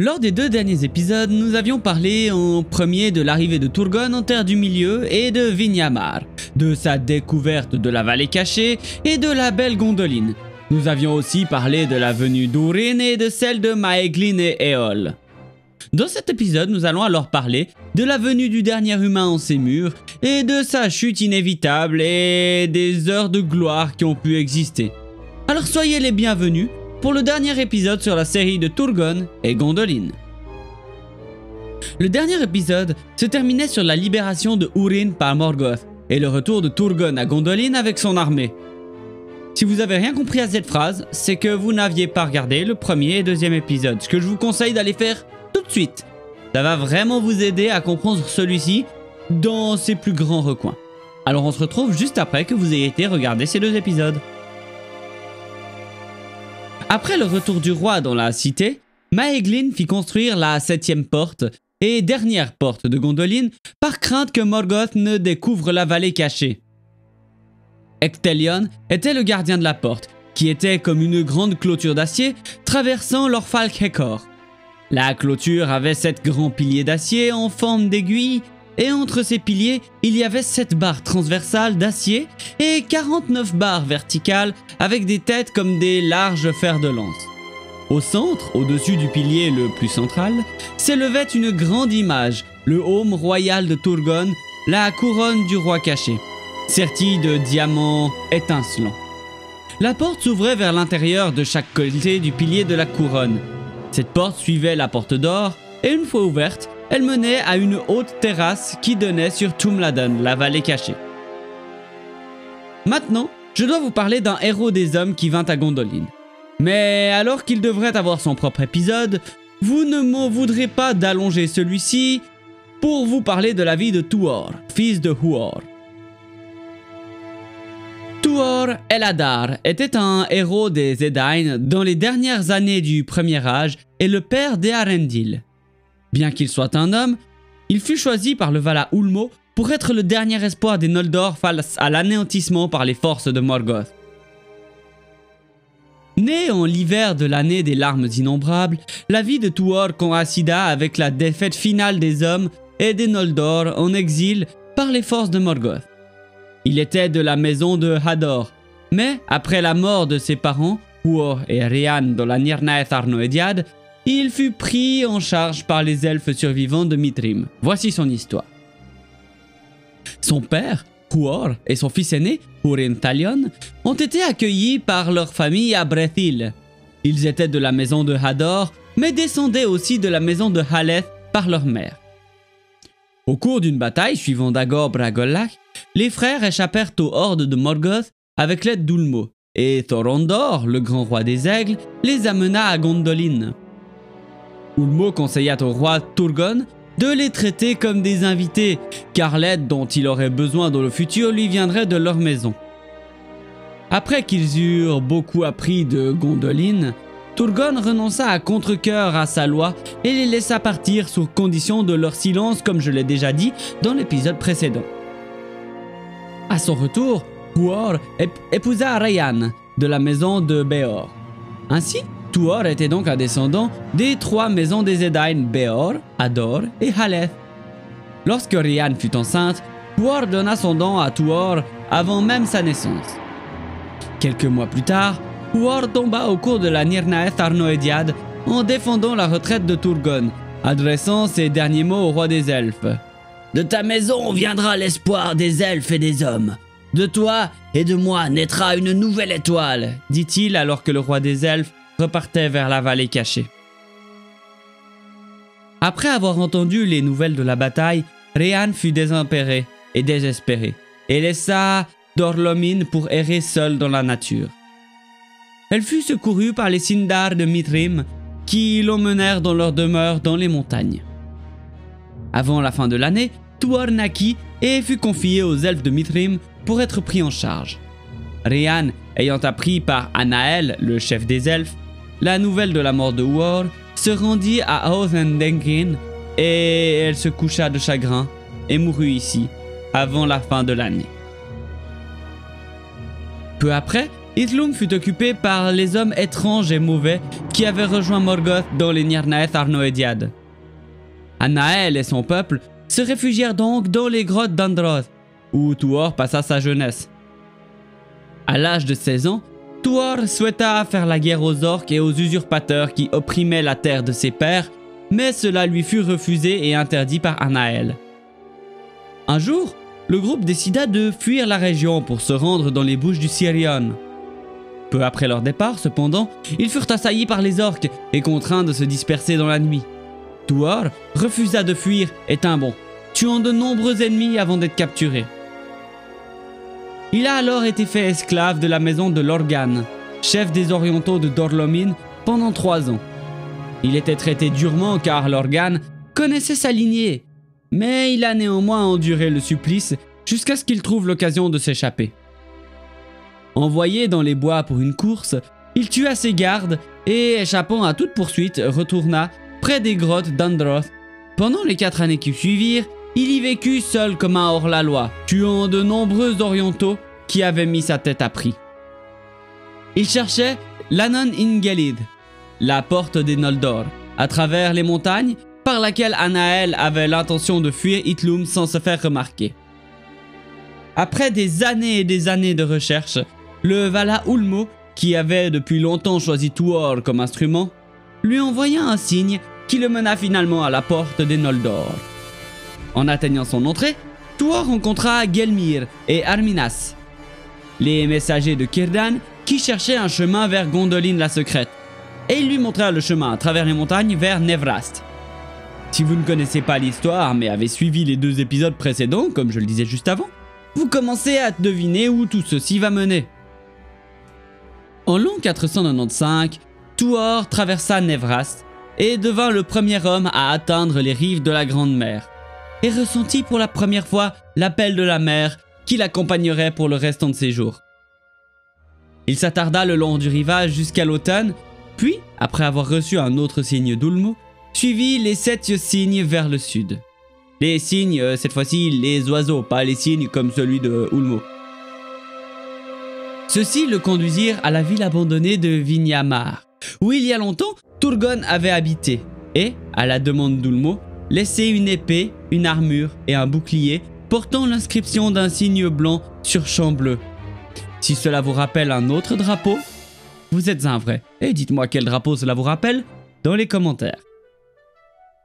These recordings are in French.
Lors des 2 derniers épisodes, nous avions parlé en premier de l'arrivée de Turgon en Terre du Milieu et de Vinyamar, de sa découverte de la vallée cachée et de la belle Gondolin. Nous avions aussi parlé de la venue d'Úrin et de celle de Maeglin et Éol. Dans cet épisode, nous allons alors parler de la venue du dernier humain en ces murs et de sa chute inévitable et des heures de gloire qui ont pu exister. Alors soyez les bienvenus pour le dernier épisode sur la série de Turgon et Gondolin. Le dernier épisode se terminait sur la libération de Úrin par Morgoth et le retour de Turgon à Gondolin avec son armée. Si vous avez rien compris à cette phrase, c'est que vous n'aviez pas regardé le premier et deuxième épisode, ce que je vous conseille d'aller faire tout de suite. Ça va vraiment vous aider à comprendre celui-ci dans ses plus grands recoins. Alors on se retrouve juste après que vous ayez été regarder ces 2 épisodes. Après le retour du roi dans la cité, Maeglin fit construire la 7e porte et dernière porte de Gondolin par crainte que Morgoth ne découvre la vallée cachée. Ectelion était le gardien de la porte, qui était comme une grande clôture d'acier traversant l'Orfalk Hekor. La clôture avait 7 grands piliers d'acier en forme d'aiguille, et entre ces piliers, il y avait 7 barres transversales d'acier et 49 barres verticales avec des têtes comme des larges fers de lance. Au centre, au-dessus du pilier le plus central, s'élevait une grande image, le aume royal de Turgon, la couronne du roi caché, sertie de diamants étincelants. La porte s'ouvrait vers l'intérieur de chaque côté du pilier de la couronne. Cette porte suivait la porte d'or, et une fois ouverte, elle menait à une haute terrasse qui donnait sur Tumladen, la vallée cachée. Maintenant, je dois vous parler d'un héros des hommes qui vint à Gondolin. Mais alors qu'il devrait avoir son propre épisode, vous ne m'en voudrez pas d'allonger celui-ci pour vous parler de la vie de Tuor, fils de Huor. Tuor Eladar était un héros des Edain dans les dernières années du Premier Âge et le père d'Eärendil. Bien qu'il soit un homme, il fut choisi par le Vala Ulmo pour être le dernier espoir des Noldor face à l'anéantissement par les forces de Morgoth. Né en l'hiver de l'année des larmes innombrables, la vie de Tuor coïncida avec la défaite finale des hommes et des Noldor en exil par les forces de Morgoth. Il était de la maison de Hador, mais après la mort de ses parents, Huor et Rian dans la Nirnaeth Arnoediad, il fut pris en charge par les elfes survivants de Mithrim. Voici son histoire. Son père, Huor, et son fils aîné, Húrin Talion, ont été accueillis par leur famille à Brethil. Ils étaient de la maison de Hador, mais descendaient aussi de la maison de Haleth par leur mère. Au cours d'une bataille suivant Dagor Bragollach, les frères échappèrent aux hordes de Morgoth avec l'aide d'Ulmo, et Thorondor, le grand roi des aigles, les amena à Gondolin. Ulmo conseilla au roi Turgon de les traiter comme des invités, car l'aide dont il aurait besoin dans le futur lui viendrait de leur maison. Après qu'ils eurent beaucoup appris de Gondolin, Turgon renonça à contre-cœur à sa loi et les laissa partir sous condition de leur silence, comme je l'ai déjà dit dans l'épisode précédent. À son retour, Huor épousa Rayane de la maison de Beor. Ainsi, Tuor était donc un descendant des 3 maisons des Edain, Beor, Hador et Haleth. Lorsque Rian fut enceinte, Tuor donna son nom à Tuor avant même sa naissance. Quelques mois plus tard, Huor tomba au cours de la Nirnaeth Arnoediad en défendant la retraite de Turgon, adressant ses derniers mots au roi des elfes. « De ta maison viendra l'espoir des elfes et des hommes. De toi et de moi naîtra une nouvelle étoile, dit-il alors que le roi des elfes repartait vers la vallée cachée. Après avoir entendu les nouvelles de la bataille, Rian fut désespéré et désespéré, et laissa Dorlomin pour errer seule dans la nature. Elle fut secourue par les Sindar de Mithrim, qui l'emmenèrent dans leur demeure dans les montagnes. Avant la fin de l'année, Tuor naquit et fut confié aux elfes de Mithrim pour être pris en charge. Rian, ayant appris par Anaël, le chef des elfes, la nouvelle de la mort de Huor, se rendit à Othendenkin et elle se coucha de chagrin et mourut ici, avant la fin de l'année. Peu après, Itlum fut occupé par les hommes étranges et mauvais qui avaient rejoint Morgoth dans les Nirnaeth Arnoediad. Anaël et son peuple se réfugièrent donc dans les grottes d'Androth, où Tuor passa sa jeunesse. À l'âge de 16 ans, Tuor souhaita faire la guerre aux orques et aux usurpateurs qui opprimaient la terre de ses pères, mais cela lui fut refusé et interdit par Anaël. Un jour, le groupe décida de fuir la région pour se rendre dans les bouches du Sirion. Peu après leur départ, cependant, ils furent assaillis par les orques et contraints de se disperser dans la nuit. Tuor refusa de fuir et tint bon, tuant de nombreux ennemis avant d'être capturé. Il a alors été fait esclave de la maison de Lorgan, chef des Orientaux de Dor-lómin, pendant 3 ans. Il était traité durement car Lorgan connaissait sa lignée, mais il a néanmoins enduré le supplice jusqu'à ce qu'il trouve l'occasion de s'échapper. Envoyé dans les bois pour une course, il tua ses gardes et, échappant à toute poursuite, retourna près des grottes d'Androth. Pendant les 4 années qui suivirent, il y vécut seul comme un hors-la-loi, tuant de nombreux orientaux qui avaient mis sa tête à prix. Il cherchait l'Anon Ingelid, la porte des Noldor, à travers les montagnes par laquelle Anaël avait l'intention de fuir Itlum sans se faire remarquer. Après des années et des années de recherche, le Vala Ulmo, qui avait depuis longtemps choisi Tuor comme instrument, lui envoya un signe qui le mena finalement à la porte des Noldor. En atteignant son entrée, Tuor rencontra Gelmir et Arminas, les messagers de Círdan qui cherchaient un chemin vers Gondolin la secrète, et ils lui montrèrent le chemin à travers les montagnes vers Nevrast. Si vous ne connaissez pas l'histoire mais avez suivi les 2 épisodes précédents, comme je le disais juste avant, vous commencez à deviner où tout ceci va mener. En l'an 495, Tuor traversa Nevrast et devint le premier homme à atteindre les rives de la Grande Mer, et ressentit pour la première fois l'appel de la mer qui l'accompagnerait pour le restant de ses jours. Il s'attarda le long du rivage jusqu'à l'automne, puis, après avoir reçu un autre signe d'Ulmo, suivit les 7 signes vers le sud. Les signes, cette fois-ci les oiseaux, pas les signes comme celui de Ulmo. Ceux-ci le conduisirent à la ville abandonnée de Vinyamar, où il y a longtemps Turgon avait habité, et, à la demande d'Ulmo, laissé une épée, une armure et un bouclier portant l'inscription d'un signe blanc sur champ bleu. Si cela vous rappelle un autre drapeau, vous êtes un vrai, et dites-moi quel drapeau cela vous rappelle dans les commentaires.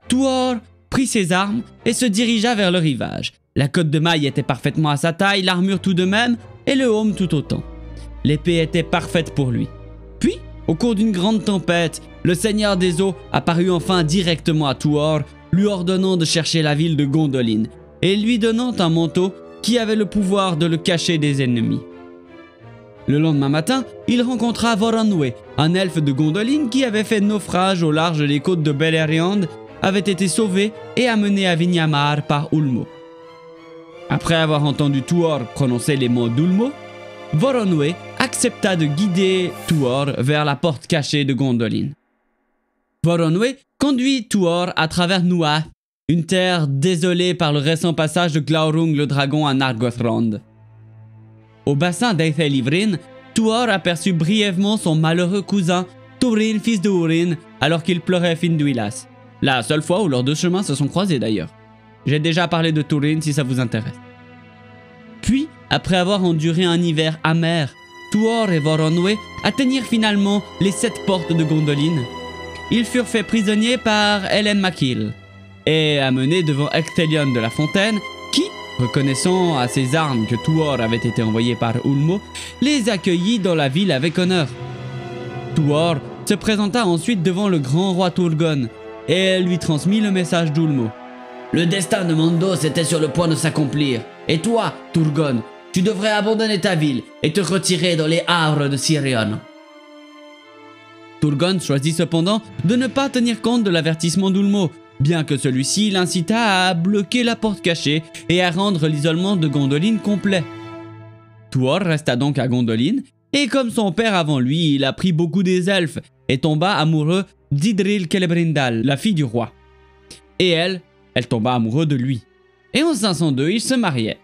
Tuor prit ses armes et se dirigea vers le rivage. La cotte de maille était parfaitement à sa taille, l'armure tout de même, et le aume tout autant. L'épée était parfaite pour lui. Puis, au cours d'une grande tempête, le Seigneur des Eaux apparut enfin directement à Tuor, lui ordonnant de chercher la ville de Gondolin, et lui donnant un manteau qui avait le pouvoir de le cacher des ennemis. Le lendemain matin, il rencontra Voronwë, un elfe de Gondolin qui avait fait naufrage au large des côtes de Beleriand, avait été sauvé et amené à Vinyamar par Ulmo. Après avoir entendu Tuor prononcer les mots d'Ulmo, Voronwë accepta de guider Tuor vers la porte cachée de Gondolin. Voronwë conduit Tuor à travers Nuath, une terre désolée par le récent passage de Glaurung le dragon à Nargothrond. Au bassin d'Aethel Ivrin, Tuor aperçut brièvement son malheureux cousin, Turin, fils de Hurin, alors qu'il pleurait Finduilas. La seule fois où leurs 2 chemins se sont croisés d'ailleurs. J'ai déjà parlé de Turin si ça vous intéresse. Puis, après avoir enduré un hiver amer, Tuor et Voronwë atteignirent finalement les 7 portes de Gondolin. Ils furent faits prisonniers par Ellen Makil et amenés devant Ecthelion de la Fontaine qui, reconnaissant à ses armes que Tuor avait été envoyé par Ulmo, les accueillit dans la ville avec honneur. Tuor se présenta ensuite devant le grand roi Turgon et lui transmit le message d'Ulmo. Le destin de Mandos était sur le point de s'accomplir, et toi, Turgon, tu devrais abandonner ta ville et te retirer dans les havres de Sirion. Turgon choisit cependant de ne pas tenir compte de l'avertissement d'Ulmo, bien que celui-ci l'incita à bloquer la porte cachée et à rendre l'isolement de Gondolin complet. Tuor resta donc à Gondolin, et comme son père avant lui, il apprit beaucoup des elfes et tomba amoureux d'Idril Celebrindal, la fille du roi. Et elle tomba amoureuse de lui. Et en 502, ils se mariaient.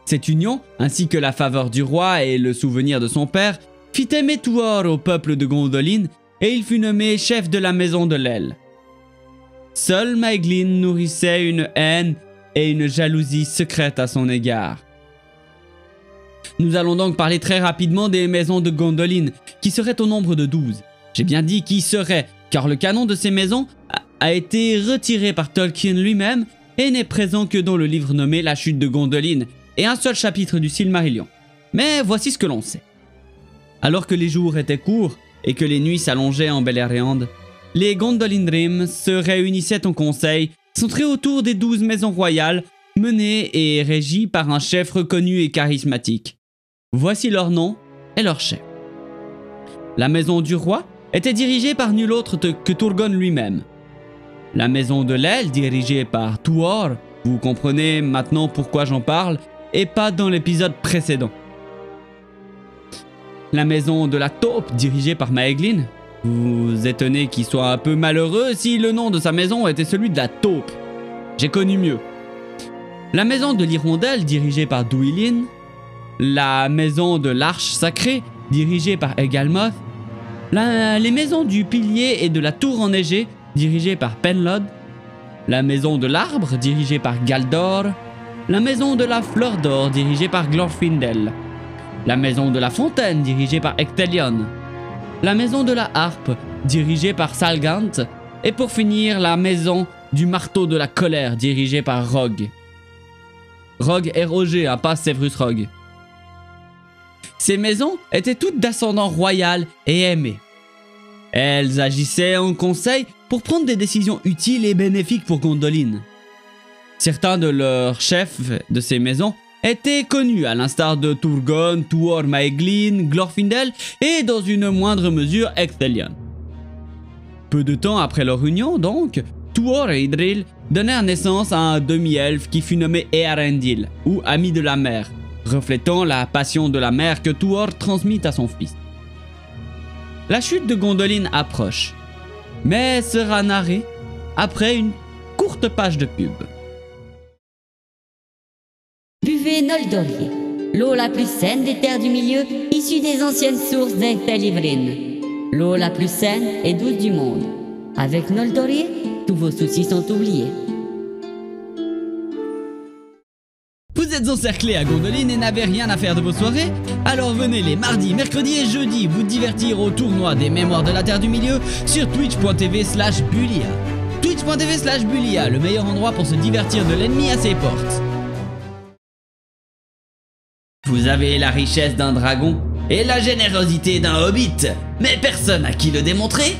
Cette union, ainsi que la faveur du roi et le souvenir de son père, fit aimer Tuor au peuple de Gondolin et il fut nommé chef de la maison de l'aile. Seul Maeglin nourrissait une haine et une jalousie secrète à son égard. Nous allons donc parler très rapidement des maisons de Gondolin, qui seraient au nombre de 12. J'ai bien dit qui seraient, car le canon de ces maisons a été retiré par Tolkien lui-même et n'est présent que dans le livre nommé La chute de Gondolin et un seul chapitre du Silmarillion. Mais voici ce que l'on sait. Alors que les jours étaient courts et que les nuits s'allongeaient en Beleriand, les Gondolindrim se réunissaient en conseil, centrés autour des 12 maisons royales, menées et régies par un chef reconnu et charismatique. Voici leur nom et leur chef. La maison du roi était dirigée par nul autre que Turgon lui-même. La maison de l'aile, dirigée par Tuor, vous comprenez maintenant pourquoi j'en parle, et pas dans l'épisode précédent. La maison de la taupe, dirigée par Maeglin. Vous vous étonnez qu'il soit un peu malheureux si le nom de sa maison était celui de la taupe. J'ai connu mieux. La maison de l'hirondelle, dirigée par Duilin. La maison de l'arche sacrée, dirigée par Egalmoth. Les maisons du pilier et de la tour enneigée, dirigées par Penlod. La maison de l'arbre, dirigée par Galdor. La maison de la fleur d'or, dirigée par Glorfindel. La maison de la fontaine, dirigée par Ectelion. La maison de la harpe, dirigée par Salgant. Et pour finir, la maison du marteau de la colère, dirigée par Rogue. Rogue et Roger, pas Severus Rogue. Ces maisons étaient toutes d'ascendant royal et aimé. Elles agissaient en conseil pour prendre des décisions utiles et bénéfiques pour Gondolin. Certains de leurs chefs de ces maisons étaient connus, à l'instar de Turgon, Tuor Maeglin, Glorfindel et dans une moindre mesure Ectelion. Peu de temps après leur union donc, Tuor et Idril donnèrent naissance à un demi-elfe qui fut nommé Earendil, ou ami de la mer, reflétant la passion de la mer que Tuor transmit à son fils. La chute de Gondolin approche, mais sera narrée après une courte page de pub. Buvez Noldorier, l'eau la plus saine des terres du milieu, issue des anciennes sources d'Ectelivrin. L'eau la plus saine et douce du monde. Avec Noldorier, tous vos soucis sont oubliés. Vous êtes encerclés à Gondolin et n'avez rien à faire de vos soirées? Alors venez les mardis, mercredis et jeudis vous divertir au tournoi des Mémoires de la Terre du Milieu sur twitch.tv/Bulia. Twitch.tv/Bulia, le meilleur endroit pour se divertir de l'ennemi à ses portes. Vous avez la richesse d'un dragon et la générosité d'un hobbit, mais personne à qui le démontrer?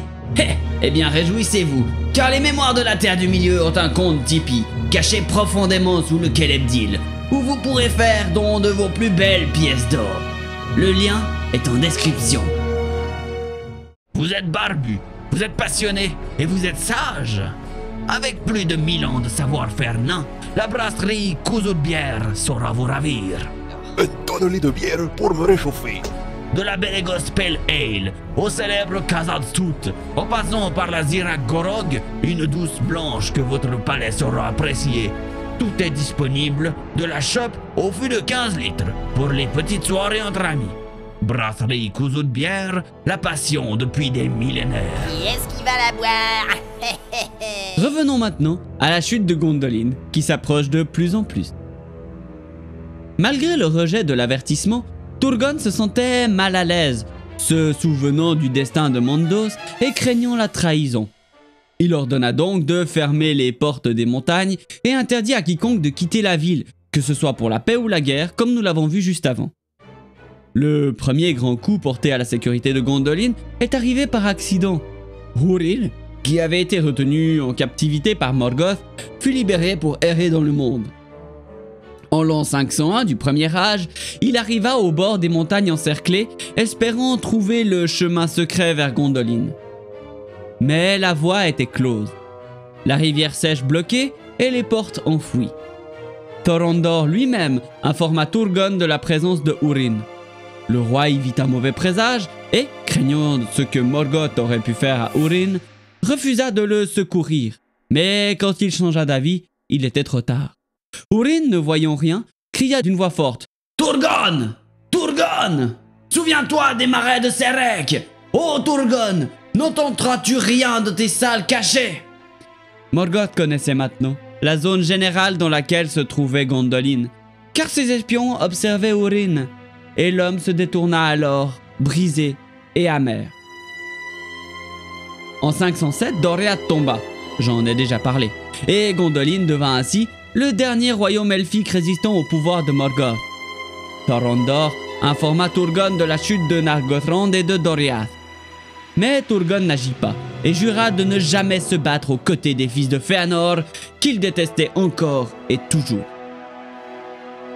Eh bien réjouissez-vous, car les Mémoires de la Terre du Milieu ont un compte Tipeee, caché profondément sous le Kelebdil, où vous pourrez faire don de vos plus belles pièces d'or. Le lien est en description. Vous êtes barbu, vous êtes passionné et vous êtes sage. Avec plus de 1000 ans de savoir-faire nain, la brasserie Couseau de bière saura vous ravir. Un tonnelet de bière pour me réchauffer. De la Belle Gospel Ale au célèbre Khazad-Stout, en passant par la Zirak Gorog, une douce blanche que votre palais saura apprécier. Tout est disponible de la shop au fût de 15 litres pour les petites soirées entre amis. Brasserie Couseau de bière, la passion depuis des millénaires. Qui est-ce qui va la boire? Revenons maintenant à la chute de Gondolin, qui s'approche de plus en plus. Malgré le rejet de l'avertissement, Turgon se sentait mal à l'aise, se souvenant du destin de Mandos et craignant la trahison. Il ordonna donc de fermer les portes des montagnes et interdit à quiconque de quitter la ville, que ce soit pour la paix ou la guerre, comme nous l'avons vu juste avant. Le premier grand coup porté à la sécurité de Gondolin est arrivé par accident. Húril, qui avait été retenu en captivité par Morgoth, fut libéré pour errer dans le monde. En l'an 501 du Premier Âge, il arriva au bord des montagnes encerclées, espérant trouver le chemin secret vers Gondolin. Mais la voie était close, la rivière sèche bloquée et les portes enfouies. Thorondor lui-même informa Turgon de la présence de Húrin. Le roi y vit un mauvais présage et, craignant ce que Morgoth aurait pu faire à Húrin, refusa de le secourir. Mais quand il changea d'avis, il était trop tard. Húrin, ne voyant rien, cria d'une voix forte « Turgon! Turgon! Souviens-toi des marais de Sérec! Oh Turgon! N'entendras-tu rien de tes salles cachées ?» Morgoth connaissait maintenant la zone générale dans laquelle se trouvait Gondolin, car ses espions observaient Húrin, et l'homme se détourna alors, brisé et amer. En 507, Doriath tomba, j'en ai déjà parlé, et Gondolin devint ainsi le dernier royaume elfique résistant au pouvoir de Morgoth. Thorondor informa Turgon de la chute de Nargothrond et de Doriath. Mais Turgon n'agit pas et jura de ne jamais se battre aux côtés des fils de Fëanor qu'il détestait encore et toujours.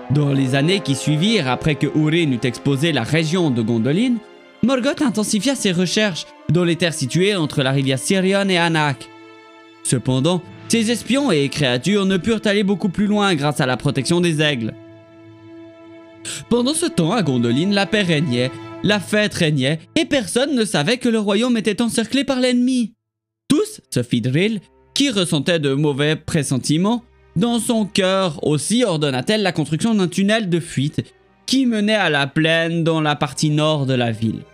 Dans les années qui suivirent après que Húrin eut exposé la région de Gondolin, Morgoth intensifia ses recherches dans les terres situées entre la rivière Sirion et Anak. Cependant, ses espions et créatures ne purent aller beaucoup plus loin grâce à la protection des aigles. Pendant ce temps, à Gondolin, la paix régnait, la fête régnait, et personne ne savait que le royaume était encerclé par l'ennemi. Tous, sauf Idril, qui ressentait de mauvais pressentiments, dans son cœur aussi ordonna-t-elle la construction d'un tunnel de fuite qui menait à la plaine dans la partie nord de la ville.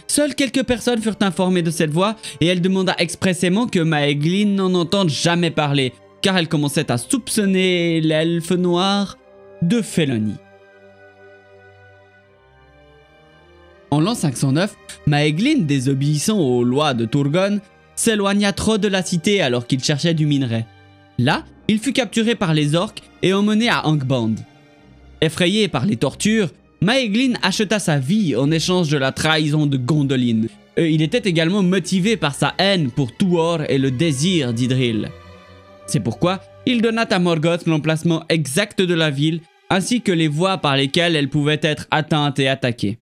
Seules quelques personnes furent informées de cette voie et elle demanda expressément que Maeglin n'en entende jamais parler, car elle commençait à soupçonner l'elfe noir de félonie. En l'an 509, Maeglin, désobéissant aux lois de Turgon, s'éloigna trop de la cité alors qu'il cherchait du minerai. Là, il fut capturé par les orques et emmené à Angband. Effrayé par les tortures, Maeglin acheta sa vie en échange de la trahison de Gondolin. Il était également motivé par sa haine pour Tuor et le désir d'Idril. C'est pourquoi il donna à Morgoth l'emplacement exact de la ville ainsi que les voies par lesquelles elle pouvait être atteinte et attaquée.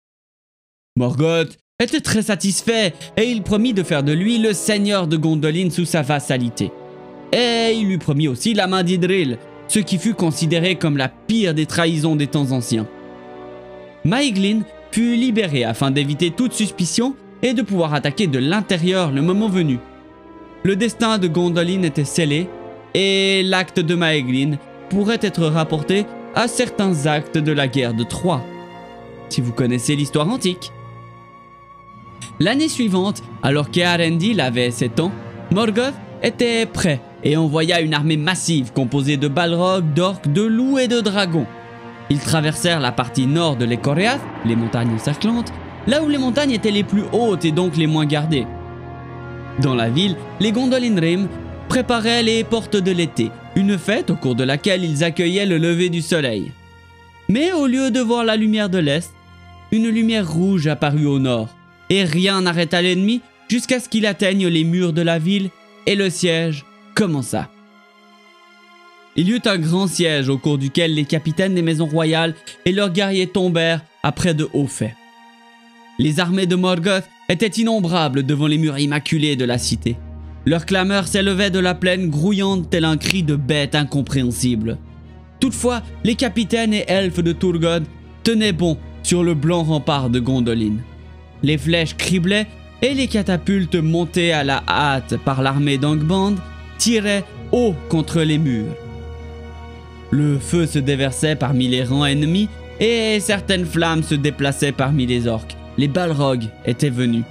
Morgoth était très satisfait et il promit de faire de lui le seigneur de Gondolin sous sa vassalité. Et il lui promit aussi la main d'Idril, ce qui fut considéré comme la pire des trahisons des temps anciens. Maeglin fut libéré afin d'éviter toute suspicion et de pouvoir attaquer de l'intérieur le moment venu. Le destin de Gondolin était scellé et l'acte de Maeglin pourrait être rapporté à certains actes de la guerre de Troie, si vous connaissez l'histoire antique. L'année suivante, alors qu'Eärendil avait 7 ans, Morgoth était prêt et envoya une armée massive composée de balrogs, d'orques, de loups et de dragons. Ils traversèrent la partie nord de l'Ecoreath, les montagnes encerclantes, là où les montagnes étaient les plus hautes et donc les moins gardées. Dans la ville, les Gondolinrim préparaient les portes de l'été, une fête au cours de laquelle ils accueillaient le lever du soleil. Mais au lieu de voir la lumière de l'est, une lumière rouge apparut au nord, et rien n'arrêta l'ennemi jusqu'à ce qu'il atteigne les murs de la ville et le siège commença. Il y eut un grand siège au cours duquel les capitaines des maisons royales et leurs guerriers tombèrent après de hauts faits. Les armées de Morgoth étaient innombrables devant les murs immaculés de la cité. Leur clameur s'élevait de la plaine grouillante tel un cri de bête incompréhensible. Toutefois, les capitaines et elfes de Turgon tenaient bon sur le blanc rempart de Gondolin. Les flèches criblaient et les catapultes montées à la hâte par l'armée d'Angband tiraient haut contre les murs. Le feu se déversait parmi les rangs ennemis et certaines flammes se déplaçaient parmi les orques. Les balrogs étaient venus.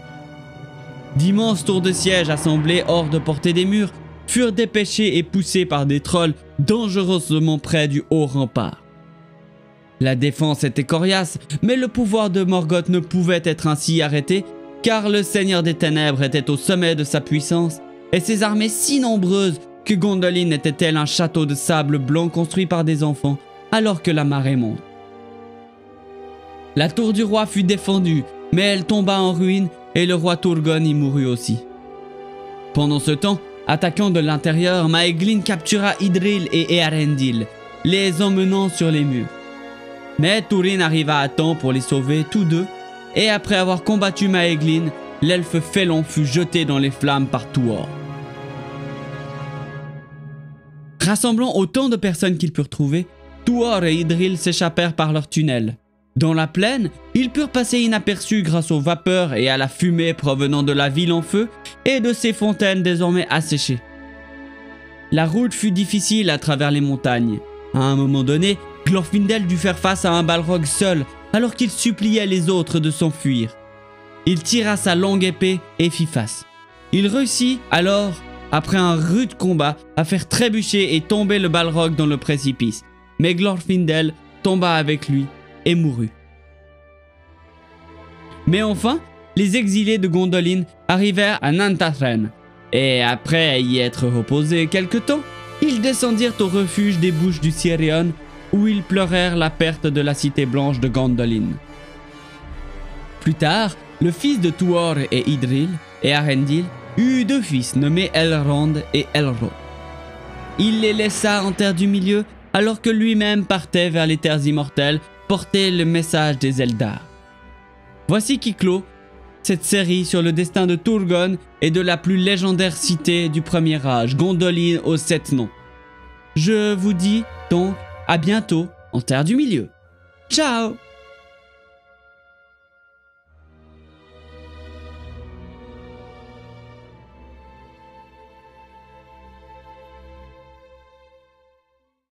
D'immenses tours de siège assemblés hors de portée des murs furent dépêchés et poussés par des trolls dangereusement près du haut rempart. La défense était coriace, mais le pouvoir de Morgoth ne pouvait être ainsi arrêté car le Seigneur des Ténèbres était au sommet de sa puissance et ses armées si nombreuses que Gondolin était-elle un château de sable blanc construit par des enfants alors que la marée monte. La tour du roi fut défendue, mais elle tomba en ruine et le roi Turgon y mourut aussi. Pendant ce temps, attaquant de l'intérieur, Maeglin captura Idril et Eärendil, les emmenant sur les murs. Mais Túrin arriva à temps pour les sauver tous deux, et après avoir combattu Maeglin, l'elfe félon fut jeté dans les flammes par Tuor. Rassemblant autant de personnes qu'ils purent trouver, Tuor et Idril s'échappèrent par leur tunnel. Dans la plaine, ils purent passer inaperçus grâce aux vapeurs et à la fumée provenant de la ville en feu et de ses fontaines désormais asséchées. La route fut difficile à travers les montagnes. À un moment donné, Glorfindel dut faire face à un Balrog seul, alors qu'il suppliait les autres de s'enfuir. Il tira sa longue épée et fit face. Il réussit alors, après un rude combat, à faire trébucher et tomber le Balrog dans le précipice. Mais Glorfindel tomba avec lui et mourut. Mais enfin, les exilés de Gondolin arrivèrent à Nantathren, et après y être reposés quelque temps, ils descendirent au refuge des bouches du Sirion, où ils pleurèrent la perte de la cité blanche de Gondolin. Plus tard, le fils de Tuor et Idril et Arendil eut 2 fils nommés Elrond et Elro. Il les laissa en Terre du Milieu alors que lui-même partait vers les terres immortelles porter le message des Eldar. Voici qui clôt cette série sur le destin de Turgon et de la plus légendaire cité du Premier Âge, Gondolin aux 7 noms. Je vous dis donc à bientôt en Terre du Milieu. Ciao!